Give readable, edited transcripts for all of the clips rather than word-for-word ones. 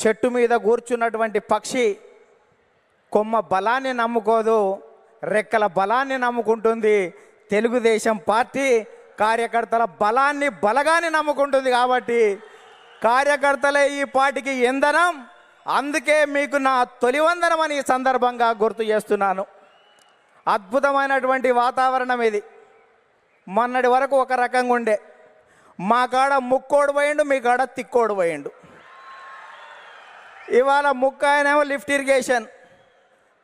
చెట్టు మీద కూర్చున్నటువంటి పక్షి కొమ్మ బలాన్ని నమ్ముకోదు, రెక్కల బలాన్ని నమ్ముకుంటుంది. తెలుగుదేశం పార్టీ కార్యకర్తల బలగాన్ని నమ్ముకుంటుంది. కాబట్టి కార్యకర్తలే ఈ పార్టీకి ఇంధనం. అందుకే మీకు నా తొలి వందనం అని ఈ సందర్భంగా గుర్తు చేస్తున్నాను. అద్భుతమైనటువంటి వాతావరణం ఇది. మొన్నటి వరకు ఒక రకంగా ఉండే, మా కాడ ముక్కోడు పోయిండు, మీ కాడ తిక్కోడు పోయిండు. ఇవాళ ముక్క ఆయనేమో లిఫ్ట్ ఇరిగేషన్,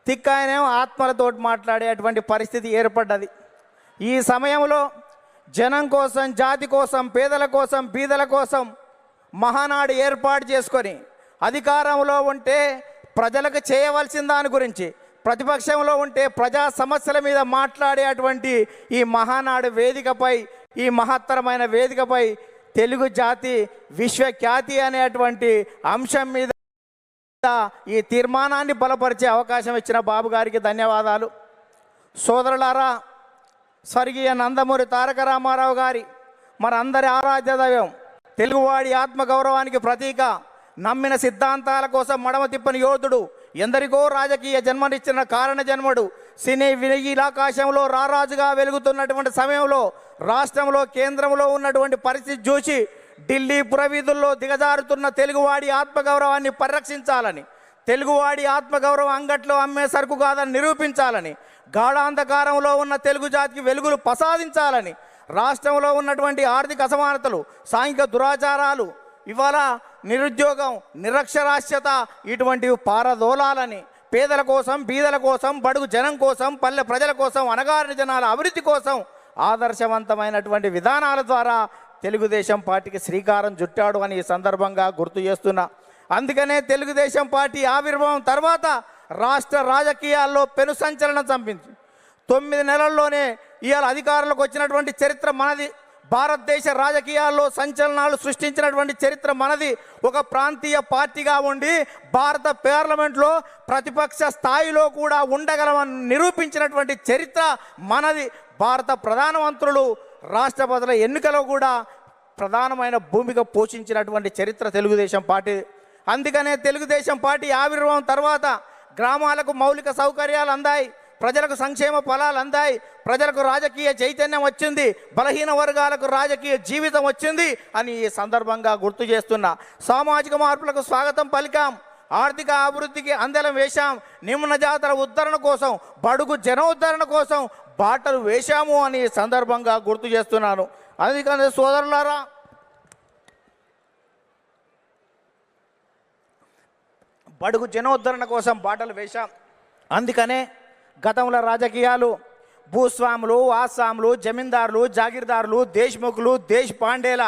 తిక్క ఆయనేమో ఆత్మలతోటి మాట్లాడేటువంటి పరిస్థితి ఏర్పడ్డది. ఈ సమయంలో జనం కోసం, జాతి కోసం, పేదల కోసం, బీదల కోసం మహానాడు ఏర్పాటు చేసుకొని అధికారంలో ఉంటే ప్రజలకు చేయవలసిన దాని గురించి, ప్రతిపక్షంలో ఉంటే ప్రజా సమస్యల మీద మాట్లాడేటువంటి ఈ మహానాడు వేదికపై, ఈ మహత్తరమైన వేదికపై తెలుగు జాతి విశ్వఖ్యాతి అనేటువంటి అంశం మీద ఈ తీర్మానాన్ని బలపరిచే అవకాశం ఇచ్చిన బాబు గారికి ధన్యవాదాలు. సోదరులారా, స్వర్గీయ నందమూరి తారక రామారావు గారి మనందరి ఆరాధ్య దైవం, తెలుగువాడి ఆత్మగౌరవానికి ప్రతీక, నమ్మిన సిద్ధాంతాల కోసం మడమ తిప్పని యోధుడు, ఎందరికో రాజకీయ జన్మనిచ్చిన కారణ జన్మడు, సినీ వినీలాకాశంలో రారాజుగా వెలుగుతున్నటువంటి సమయంలో రాష్ట్రంలో, కేంద్రంలో ఉన్నటువంటి పరిస్థితి చూసి ఢిల్లీ పురవీధుల్లో దిగజారుతున్న తెలుగువాడి ఆత్మగౌరవాన్ని పరిరక్షించాలని, తెలుగువాడి ఆత్మగౌరవం అంగట్లో అమ్మే సరుకు కాదని నిరూపించాలని, గాఢాంధకారంలో ఉన్న తెలుగు జాతికి వెలుగులు ప్రసాదించాలని, రాష్ట్రంలో ఉన్నటువంటి ఆర్థిక అసమానతలు, సాంఘిక దురాచారాలు, ఇవాళ నిరుద్యోగం, నిరక్షరాస్యత ఇటువంటివి పారదోలాలని, పేదల కోసం, బీదల కోసం, బడుగు జనం కోసం, పల్లె ప్రజల కోసం, అణగారిన జనాల అభివృద్ధి కోసం ఆదర్శవంతమైనటువంటి విధానాల ద్వారా తెలుగుదేశం పార్టీకి శ్రీకారం చుట్టాడు అని ఈ సందర్భంగా గుర్తు చేస్తున్నా. అందుకనే తెలుగుదేశం పార్టీ ఆవిర్భావం తర్వాత రాష్ట్ర రాజకీయాల్లో పెను సంచలనం చంపింది. 9 నెలల్లోనే ఇవాళ అధికారంలోకి వచ్చినటువంటి చరిత్ర మనది. భారతదేశ రాజకీయాల్లో సంచలనాలు సృష్టించినటువంటి చరిత్ర మనది. ఒక ప్రాంతీయ పార్టీగా ఉండి భారత పార్లమెంట్లో ప్రతిపక్ష స్థాయిలో కూడా ఉండగలమని నిరూపించినటువంటి చరిత్ర మనది. భారత ప్రధానమంత్రులు, రాష్ట్రపతుల ఎన్నికలో కూడా ప్రధానమైన భూమిక పోషించినటువంటి చరిత్ర తెలుగుదేశం పార్టీ. అందుకనే తెలుగుదేశం పార్టీ ఆవిర్భావం తర్వాత గ్రామాలకు మౌలిక సౌకర్యాలు అందాయి, ప్రజలకు సంక్షేమ ఫలాలు అందాయి, ప్రజలకు రాజకీయ చైతన్యం వచ్చింది, బలహీన వర్గాలకు రాజకీయ జీవితం వచ్చింది అని ఈ సందర్భంగా గుర్తు చేస్తున్నా. సామాజిక మార్పులకు స్వాగతం పలికాం, ఆర్థిక అభివృద్ధికి అందలం వేశాం, నిమ్న జాతుల ఉద్ధరణ కోసం, బడుగు జనోద్ధరణ కోసం బాటలు వేశాము అని ఈ సందర్భంగా గుర్తు చేస్తున్నాను. అందుకని సోదరులారా, బడుగు జనోద్ధరణ కోసం బాటలు వేశాం. అందుకనే గతంలో రాజకీయాలు భూస్వాములు, ఆసాములు, జమీందారులు, జాగీర్దారులు, దేశ్ముఖులు, దేశ్ పాండేల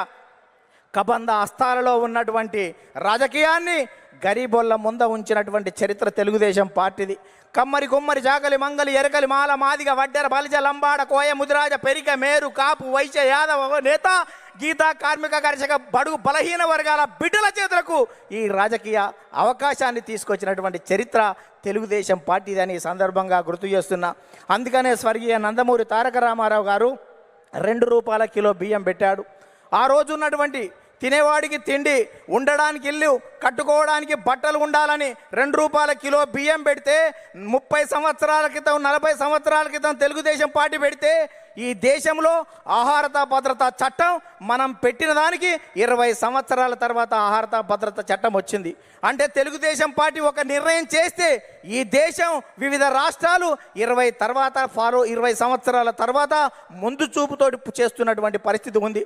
కబంధ హస్తాలలో ఉన్నటువంటి రాజకీయాన్ని గరీబోళ్ళ ముంద ఉంచినటువంటి చరిత్ర తెలుగుదేశం పార్టీది. కమ్మరి, కుమ్మరి, జాగలి, మంగలి, ఎరకలి, మాల, మాదిగ, వడ్డెర, బలిజ, లంబాడ, కోయ, ముదిరాజ, పెరిక, మేరు, కాపు, వైశ్య, యాదవ, నేత, గీత, కార్మిక, కర్షక, బడుగు బలహీన వర్గాల బిడ్డల చేతులకు ఈ రాజకీయ అవకాశాన్ని తీసుకొచ్చినటువంటి చరిత్ర తెలుగుదేశం పార్టీది అని సందర్భంగా గుర్తు చేస్తున్నా. అందుకనే స్వర్గీయ నందమూరి తారక రామారావు గారు 2 రూపాయల కిలో బియ్యం పెట్టాడు. ఆ రోజు ఉన్నటువంటి తినేవాడికి తిండి, ఉండడానికి ఇల్లు, కట్టుకోవడానికి బట్టలు ఉండాలని 2 రూపాయల కిలో బియ్యం పెడితే 30 సంవత్సరాల క్రితం, 40 సంవత్సరాల క్రితం తెలుగుదేశం పార్టీ పెడితే ఈ దేశంలో ఆహారత భద్రత చట్టం మనం పెట్టిన దానికి 20 సంవత్సరాల తర్వాత ఆహారత భద్రత చట్టం వచ్చింది. అంటే తెలుగుదేశం పార్టీ ఒక నిర్ణయం చేస్తే ఈ దేశం వివిధ రాష్ట్రాలు 20 సంవత్సరాల తర్వాత ముందు చూపుతోటి చేస్తున్నటువంటి పరిస్థితి ఉంది.